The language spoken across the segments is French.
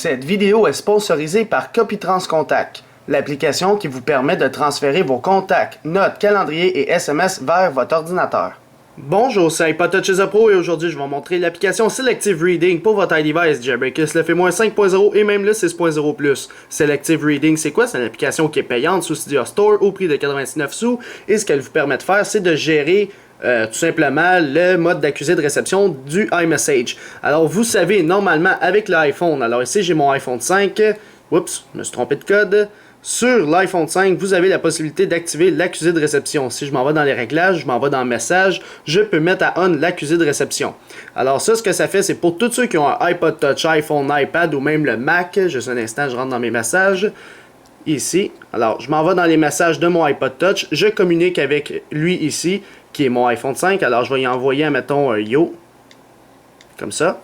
Cette vidéo est sponsorisée par Copytrans Contact, l'application qui vous permet de transférer vos contacts, notes, calendriers et SMS vers votre ordinateur. Bonjour, c'est iPodTouch Pro et aujourd'hui je vais vous montrer l'application Selective Reading pour votre iDevice Jailbreakers le FMOS 5.0 et même le 6.0+. Selective Reading, c'est quoi? C'est une application qui est payante sous Cydia Store au prix de 99 sous et ce qu'elle vous permet de faire, c'est de gérer tout simplement le mode d'accusé de réception du iMessage. Alors vous savez, normalement avec l'iPhone, alors ici j'ai mon iPhone 5, oups, je me suis trompé de code. Sur l'iPhone 5, vous avez la possibilité d'activer l'accusé de réception. Si je m'en vais dans les réglages, je m'en vais dans Messages, je peux mettre à on l'accusé de réception. Alors ça, ce que ça fait, c'est pour tous ceux qui ont un iPod Touch, iPhone, iPad ou même le Mac. Juste un instant, je rentre dans mes messages. Ici. Alors, je m'en vais dans les messages de mon iPod Touch. Je communique avec lui ici, qui est mon iPhone 5. Alors, je vais y envoyer, mettons, un yo. Comme ça.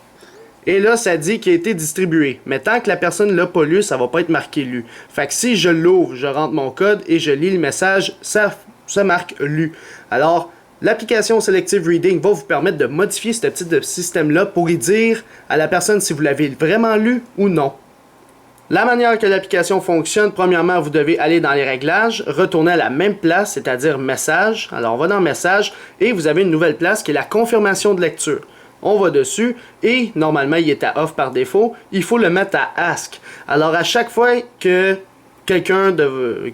Et là, ça dit qu'il a été distribué. Mais tant que la personne ne l'a pas lu, ça va pas être marqué lu. Fait que si je l'ouvre, je rentre mon code et je lis le message, ça marque lu. Alors, l'application Selective Reading va vous permettre de modifier ce petit système-là pour y dire à la personne si vous l'avez vraiment lu ou non. La manière que l'application fonctionne, premièrement, vous devez aller dans les réglages, retourner à la même place, c'est-à-dire Messages. Alors, on va dans Messages et vous avez une nouvelle place qui est la confirmation de lecture. On va dessus et normalement il est à off par défaut, il faut le mettre à ask. Alors à chaque fois que quelqu'un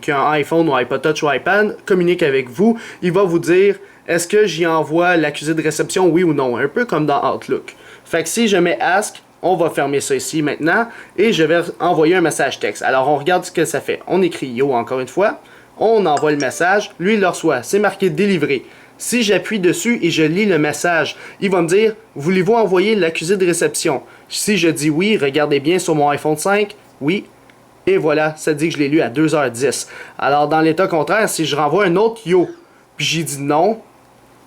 qui a un iPhone ou iPod Touch ou iPad communique avec vous, il va vous dire est-ce que j'y envoie l'accusé de réception oui ou non, un peu comme dans Outlook. Fait que si je mets ask, on va fermer ça ici maintenant et je vais envoyer un message texte. Alors on regarde ce que ça fait. On écrit yo encore une fois, on envoie le message, lui il le reçoit, c'est marqué délivré. Si j'appuie dessus et je lis le message, il va me dire « Voulez-vous envoyer l'accusé de réception? » Si je dis oui, regardez bien sur mon iPhone 5, oui, et voilà, ça dit que je l'ai lu à 2h10. Alors dans l'état contraire, si je renvoie un autre « Yo », puis j'ai dit non,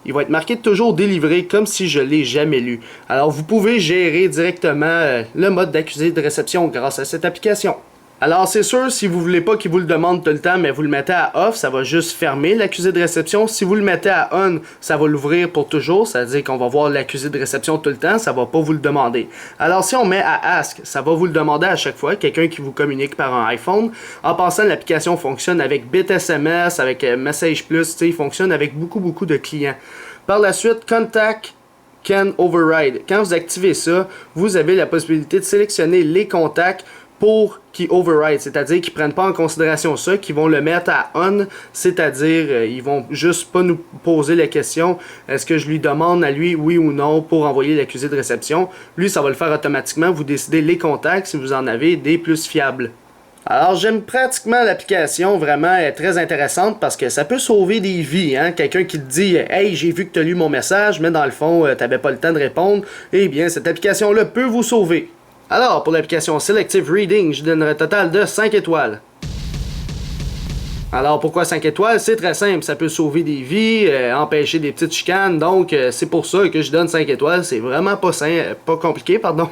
il va être marqué toujours délivré comme si je ne l'ai jamais lu. Alors vous pouvez gérer directement le mode d'accusé de réception grâce à cette application. Alors c'est sûr, si vous voulez pas qu'il vous le demande tout le temps, mais vous le mettez à off, ça va juste fermer l'accusé de réception. Si vous le mettez à on, ça va l'ouvrir pour toujours, ça veut dire qu'on va voir l'accusé de réception tout le temps, ça va pas vous le demander. Alors si on met à ask, ça va vous le demander à chaque fois, quelqu'un qui vous communique par un iPhone. En passant, l'application fonctionne avec BitSMS, avec Message Plus, il fonctionne avec beaucoup de clients. Par la suite, Contact Can Override. Quand vous activez ça, vous avez la possibilité de sélectionner les contacts pour qu'ils override, c'est-à-dire qu'ils ne prennent pas en considération ça, qu'ils vont le mettre à on, c'est-à-dire ils vont juste pas nous poser la question est-ce que je lui demande à lui oui ou non pour envoyer l'accusé de réception. Lui, ça va le faire automatiquement, vous décidez les contacts si vous en avez des plus fiables. Alors j'aime pratiquement l'application, vraiment elle est très intéressante parce que ça peut sauver des vies, hein? Quelqu'un qui te dit « Hey, j'ai vu que tu as lu mon message, mais dans le fond, tu n'avais pas le temps de répondre », eh bien cette application-là peut vous sauver. Alors, pour l'application Selective Reading, je donnerai un total de 5 étoiles. Alors, pourquoi 5 étoiles? C'est très simple, ça peut sauver des vies, empêcher des petites chicanes, donc c'est pour ça que je donne 5 étoiles, c'est vraiment pas compliqué, pardon.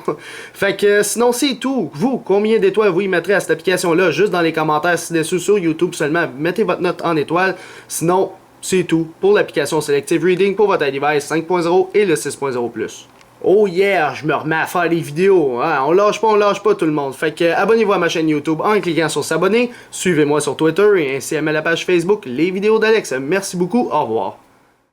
Fait que sinon, c'est tout. Vous, combien d'étoiles vous y mettrez à cette application-là? Juste dans les commentaires ci-dessous sur YouTube seulement, mettez votre note en étoiles. Sinon, c'est tout pour l'application Selective Reading pour votre iDevice 5.0 et le 6.0+. Oh yeah, je me remets à faire des vidéos, hein? On lâche pas tout le monde. Fait que abonnez-vous à ma chaîne YouTube en cliquant sur s'abonner, suivez-moi sur Twitter et ainsi à la page Facebook Les Vidéos d'Alex. Merci beaucoup, au revoir.